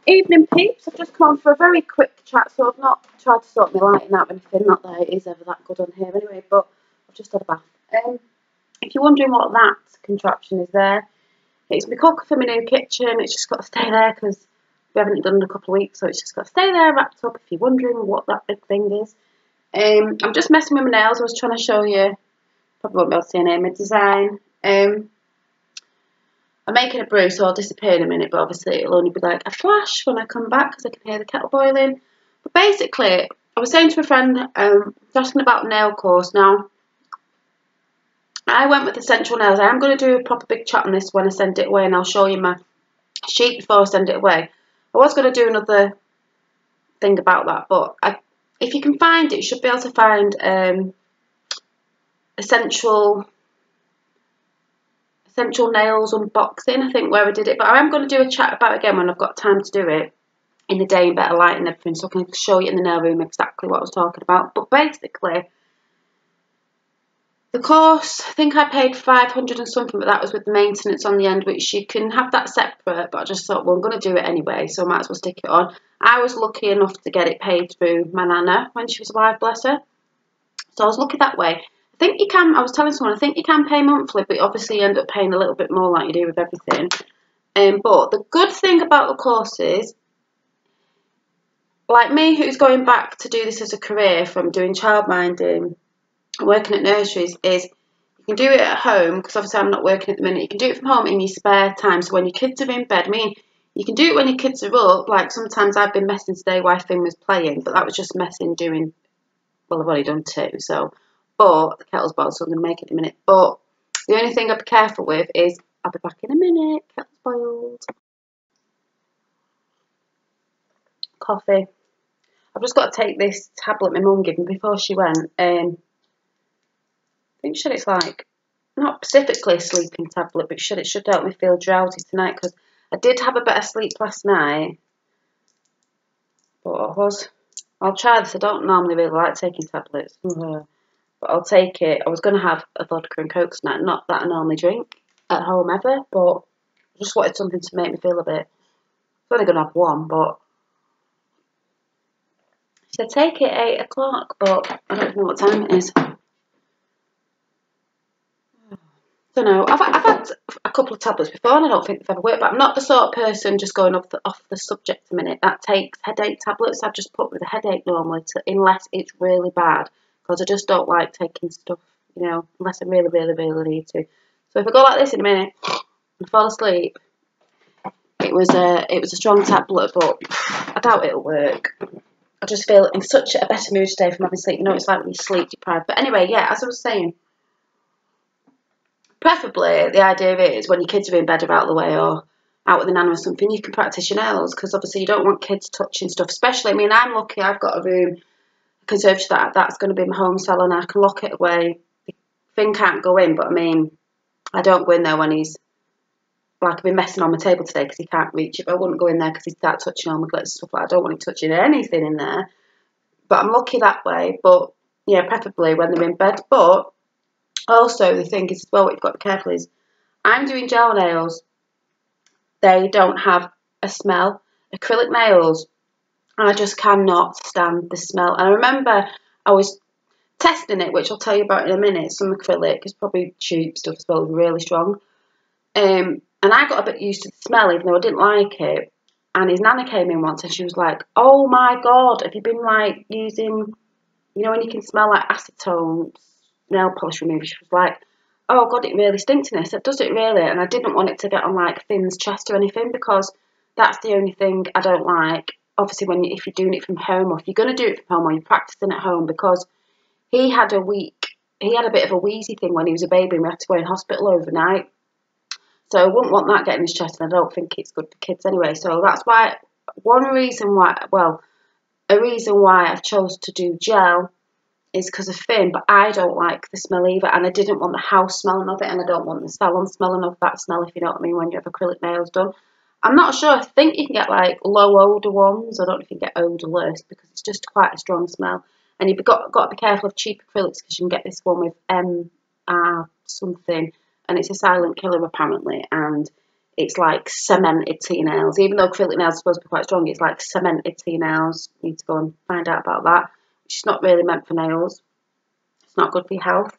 Evening peeps, I've just come on for a very quick chat, so I've not tried to sort my lighting out or anything, not that it is ever that good on here anyway, but I've just had a bath. If you're wondering what that contraption is there, it's my cooker for my new kitchen. It's just got to stay there because we haven't done it in a couple of weeks, so it's just got to stay there wrapped up if you're wondering what that big thing is. I'm just messing with my nails. I was trying to show you, probably won't be able to see any of my design. I'm making a brew, so I'll disappear in a minute, but obviously it'll only be like a flash when I come back because I can hear the kettle boiling. But basically, I was saying to a friend, asking about nail course. Now, I went with Essential Nails. I am going to do a proper big chat on this when I send it away, and I'll show you my sheet before I send it away. I was going to do another thing about that, but if you can find it, you should be able to find Essential Nails unboxing, I think, where I did it. But I am going to do a chat about it again when I've got time to do it in the day and better light and everything, so I can show you in the nail room exactly what I was talking about. But basically, the course, I think I paid 500 and something, but that was with the maintenance on the end, which you can have that separate, but I just thought, well, I'm going to do it anyway, so I might as well stick it on. I was lucky enough to get it paid through my nana when she was alive, bless her. So I was lucky that way. I think you can, I was telling someone, I think you can pay monthly, but obviously you end up paying a little bit more like you do with everything. But the good thing about the courses, like me who's going back to do this as a career from doing childminding and working at nurseries, is you can do it at home, because obviously I'm not working at the minute. You can do it from home in your spare time, so when your kids are in bed. I mean, you can do it when your kids are up, like sometimes I've been messing today while Finn was playing, but that was just messing doing, well, I've already done two, so, but the kettle's boiled, so I'm going to make it in a minute. But the only thing I'll be careful with is, I'll be back in a minute, kettle's boiled. Coffee. I've just got to take this tablet my mum gave me before she went. I think she said it's like, not specifically a sleeping tablet, but it should help me feel drowsy tonight, because I did have a better sleep last night. But I'll try this. I don't normally really like taking tablets, but I'll take it. I was going to have a vodka and coke tonight, not that I normally drink at home ever, but I just wanted something to make me feel a bit. I'm only going to have one, but she said take it at 8 o'clock, but I don't know what time it is. I don't know. I've had a couple of tablets before, and I don't think they've ever worked. But I'm not the sort of person, just going off the subject a minute, that takes headache tablets. I've just put with a headache normally, unless it's really bad, because I just don't like taking stuff, you know, unless I really, really, really need to. So if I go like this in a minute and fall asleep, it was a strong tablet, but I doubt it'll work. I just feel in such a better mood today from having sleep. You know, it's like when you sleep deprived. But anyway, yeah, as I was saying. Preferably, the idea of it is when your kids are in bed or out of the way or out with the nana or something, you can practice your nails, because obviously you don't want kids touching stuff. Especially, I mean, I'm lucky I've got a room, a conservatory that's going to be my home salon. I can lock it away. Finn can't go in, but I mean, I don't go in there when he's, like, I've been messing on my table today because he can't reach it. But I wouldn't go in there because he'd start touching all my glitters and stuff like that. I don't want him touching anything in there. But I'm lucky that way. But yeah, preferably when they're in bed. But also, the thing is, as well, what you've got to be careful is, I'm doing gel nails. They don't have a smell. Acrylic nails, I just cannot stand the smell. And I remember I was testing it, which I'll tell you about in a minute. Some acrylic, it's probably cheap stuff as well, really strong. And I got a bit used to the smell, even though I didn't like it. And his nana came in once and she was like, oh my God, have you been like using, you know, when you can smell like acetone nail polish remover? She was like, oh God, it really stinks in this. I said, does it really? And I didn't want it to get on like Finn's chest or anything, because that's the only thing I don't like. Obviously, if you're doing it from home, or if you're going to do it from home, or you're practicing at home, because he had a bit of a wheezy thing when he was a baby, and we had to go in hospital overnight. So I wouldn't want that getting his chest, and I don't think it's good for kids anyway. So that's why, a reason why I've chose to do gel is because of Finn, but I don't like the smell either, and I didn't want the house smelling of it, and I don't want the salon smelling of that smell, if you know what I mean, when you have acrylic nails done. I'm not sure. I think you can get like low odour ones. I don't know if you can get odourless, because it's just quite a strong smell. And you've got to be careful of cheap acrylics, because you can get this one with something, and it's a silent killer apparently, and it's like cemented toenails. Even though acrylic nails are supposed to be quite strong, it's like cemented toenails. You need to go and find out about that, which is not really meant for nails. It's not good for your health.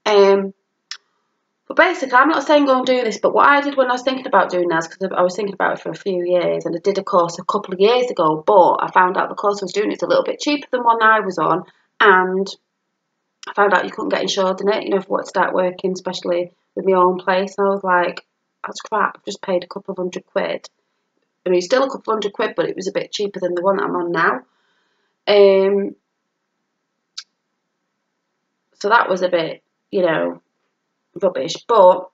But basically, I'm not saying go and do this, but what I did when I was thinking about doing nails, because I was thinking about it for a few years, and I did a course a couple of years ago, but I found out the course I was doing is a little bit cheaper than one I was on, and I found out you couldn't get insured in it, you know, if I wanted to start working, especially with my own place. And I was like, that's crap, I've just paid a couple of £100. I mean, it's still a couple of £100, but it was a bit cheaper than the one that I'm on now. So that was a bit, you know, rubbish. But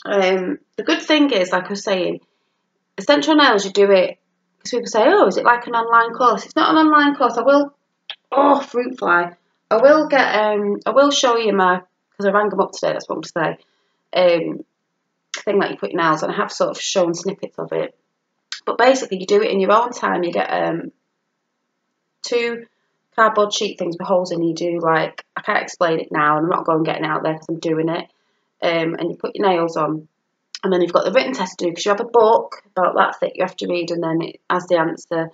the good thing is, like I was saying, essential nails, you do it because people say, oh, is it like an online course? It's not an online course. Fruit fly. I will show you my, because I rang them up today, that's what I'm to say, thing that you put your nails on. I have sort of shown snippets of it. But basically, you do it in your own time. You get 2 cardboard sheet things with holes in. You do, like, I can't explain it now, and I'm not going getting out there because I'm doing it. And you put your nails on, and then you've got the written test to do, because you have a book about that thick you have to read, and then it has the answer,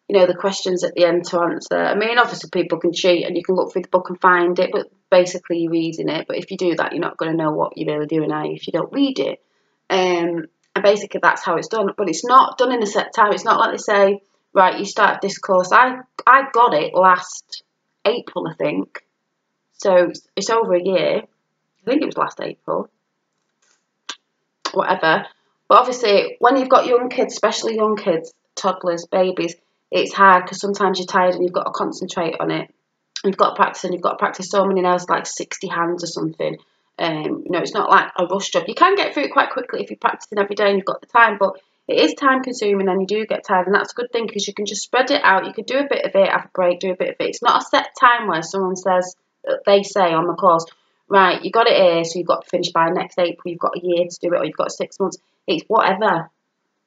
you know, the questions at the end to answer. I mean, obviously people can cheat and you can look through the book and find it, but basically you're reading it. But if you do that, you're not going to know what you're really doing, are you, if you don't read it? And basically that's how it's done. But it's not done in a set time. It's not like they say, right, you start this course. I got it last April, I think. So it's over a year. I think it was last April. Whatever. But obviously, when you've got young kids, especially young kids, toddlers, babies, it's hard because sometimes you're tired and you've got to concentrate on it. You've got to practice, and you've got to practice so many nails, like 60 hands or something. You know, it's not like a rush job. You can get through it quite quickly if you're practicing every day and you've got the time, but it is time consuming and you do get tired, and that's a good thing because you can just spread it out. You could do a bit of it, have a break, do a bit of it. It's not a set time where someone says, they say on the course, right, you got it here, so you've got to finish by next April, you've got a year to do it, or you've got 6 months. It's whatever.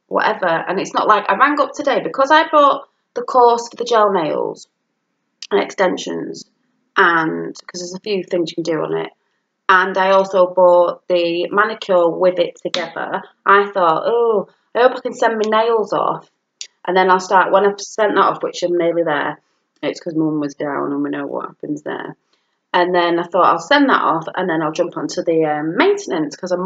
And it's not like I rang up today because I bought the course for the gel nails and extensions, and because there's a few things you can do on it, and I also bought the manicure with it together. I thought, oh, I hope I can send my nails off, and then I'll start, when I've sent that off, which I'm nearly there, it's because Mum was down and we know what happens there. And then I thought I'll send that off, and then I'll jump onto the maintenance, because I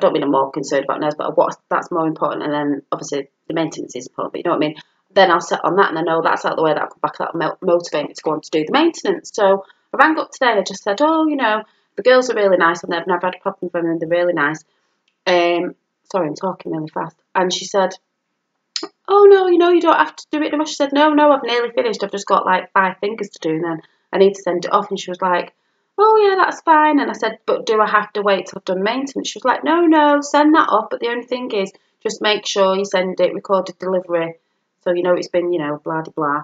don't mean I'm more concerned about nails, but that's more important. And then obviously the maintenance is important, but you know what I mean? Then I'll set on that, and I know that's out of the way, that'll come back, that'll motivate me to go on to do the maintenance. So I rang up today and I just said, oh, you know, the girls are really nice, and I've never had a problem with them, and they're really nice. Sorry, I'm talking really fast. And she said, oh, no, you know, you don't have to do it in a rush. She said, no, I've nearly finished. I've just got like 5 fingers to do, and then I need to send it off. And she was like, oh, yeah, that's fine. And I said, but do I have to wait till I've done maintenance? She was like, no, send that off. But the only thing is, just make sure you send it recorded delivery, so you know it's been, you know, blah, blah.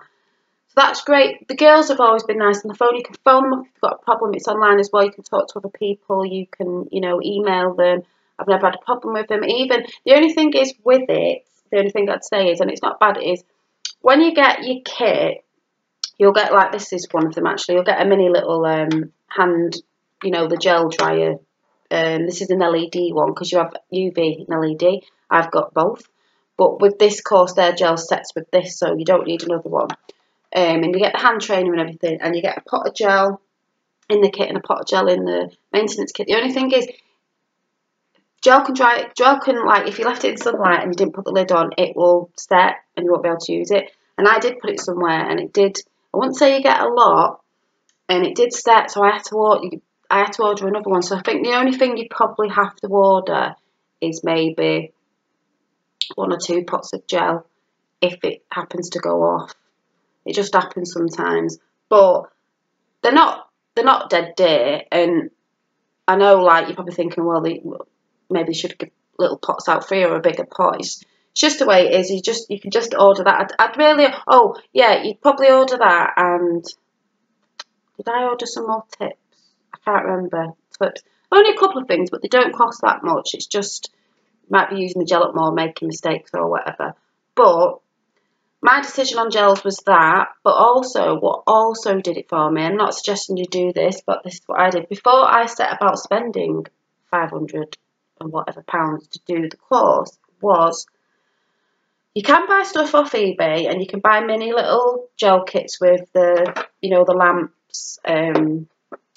So that's great. The girls have always been nice on the phone. You can phone them up if you've got a problem. It's online as well. You can talk to other people. You can, you know, email them. I've never had a problem with them. Even, the only thing is with it, the only thing I'd say is, and it's not bad, it is, when you get your kit, you'll get, like, this is one of them actually, you'll get a mini little hand, you know, the gel dryer. This is an LED one, because you have UV and LED. I've got both. But with this course, their gel sets with this, so you don't need another one. And you get the hand trainer and everything, and you get a pot of gel in the kit and a pot of gel in the maintenance kit. The only thing is, gel can, like, if you left it in sunlight and you didn't put the lid on, it will set and you won't be able to use it. And I did put it somewhere, and it did, I wouldn't say you get a lot, and it did set, so I had to order another one. So I think the only thing you probably have to order is maybe 1 or 2 pots of gel if it happens to go off. It just happens sometimes, but they're not dead dear. And I know, like, you're probably thinking, well, maybe they should give little pots out free, or a bigger pot. It's just the way it is. You can just order that. I'd really, oh yeah, you'd probably order that. And did I order some more tips? I can't remember. Tips, only a couple of things, but they don't cost that much. It's just, you might be using the gel up more, making mistakes or whatever. But my decision on gels was that, but also what also did it for me, I'm not suggesting you do this, but this is what I did. Before I set about spending 500 and whatever pounds to do the course was, you can buy stuff off eBay and you can buy mini little gel kits with the, you know, the lamps. And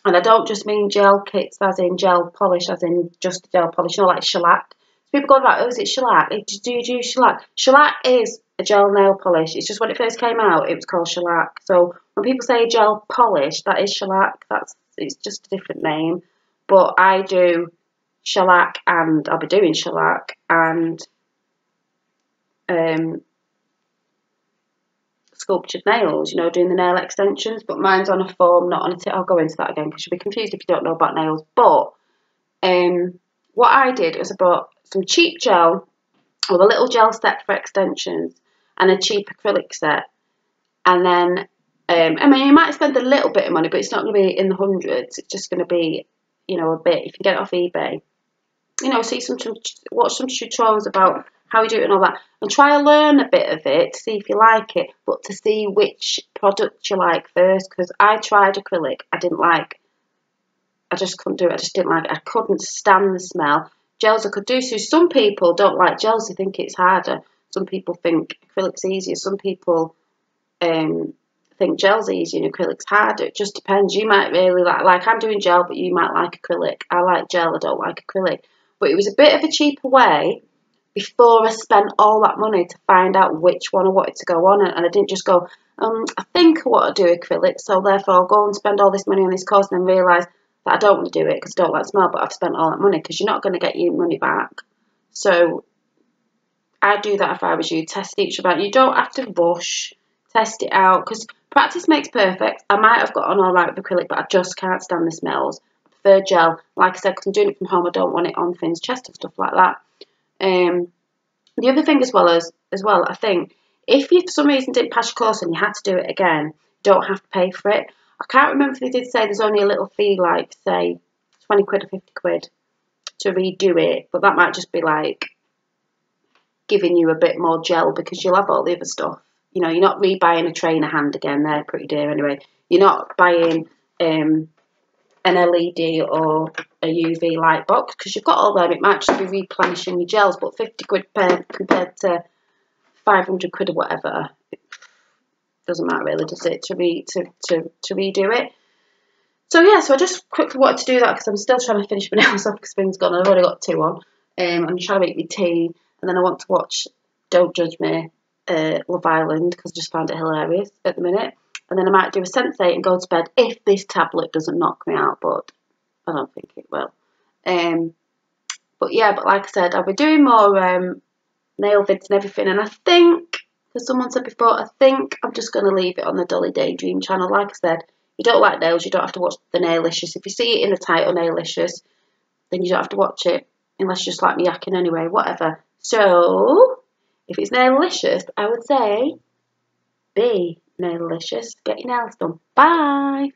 I don't just mean gel kits as in gel polish, as in just gel polish, you know, like shellac. People go like, oh, is it shellac? Do you do shellac? Shellac is a gel nail polish. It's just when it first came out, it was called shellac. So when people say gel polish, that is shellac. It's just a different name. But I do shellac, and I'll be doing shellac and sculptured nails, you know, doing the nail extensions. But mine's on a foam, not on a tip. I'll go into that again because you'll be confused if you don't know about nails. But what I did was I bought some cheap gel with a little gel set for extensions and a cheap acrylic set. And then, I mean, you might spend a little bit of money, but it's not going to be in the hundreds. It's just going to be, you know, a bit. If you get it off eBay, you know, watch some tutorials about how you do it and all that, and try and learn a bit of it to see if you like it, but to see which product you like first. Because I tried acrylic, I just couldn't do it. I just didn't like it. I couldn't stand the smell. Gels I could do. So some people don't like gels. They think it's harder. Some people think acrylic's easier. Some people think gel's easier and acrylic's harder. It just depends. You might really like I'm doing gel, but you might like acrylic. I like gel. I don't like acrylic. But it was a bit of a cheaper way before I spent all that money to find out which one I wanted to go on. And I didn't just go, I think I want to do acrylic, so therefore I'll go and spend all this money on this course and then realise that I don't want to do it because I don't like the smell, but I've spent all that money, because you're not going to get your money back. So I'd do that if I was you. Test each about. You don't have to rush. Test it out, because practice makes perfect. I might have got on all right with acrylic, but I just can't stand the smells. I prefer gel. Like I said, because I'm doing it from home, I don't want it on Finn's chest and stuff like that. The other thing as well, I think, if you for some reason didn't pass your course and you had to do it again, you don't have to pay for it. I can't remember if they did say there's only a little fee, like say 20 quid or 50 quid to redo it, but that might just be like giving you a bit more gel because you'll have all the other stuff. You know, you're not rebuying a trainer hand again, they're pretty dear anyway. You're not buying an LED or a UV light box because you've got all them. It might just be replenishing your gels, but 50 quid compared to 500 quid or whatever, it doesn't matter really, does it, to redo it. So yeah, so I just quickly wanted to do that because I'm still trying to finish my nails off because Finn's gone. I've already got 2 on. I'm trying to make me tea, and then I want to watch Don't Judge Me, Love Island, because I just found it hilarious at the minute. And then I might do a Sensei and go to bed if this tablet doesn't knock me out, but I don't think it will. But yeah, but like I said, I'll be doing more nail vids and everything, and I think, as someone said before, I think I'm just going to leave it on the Dolly Daydream channel. Like I said, you don't like nails, you don't have to watch the Nailicious. If you see it in the title, Nailicious, then you don't have to watch it, unless you just like me yakking anyway, whatever. So, if it's Nailicious, I would say, be Nailicious. Get your nails done. Bye!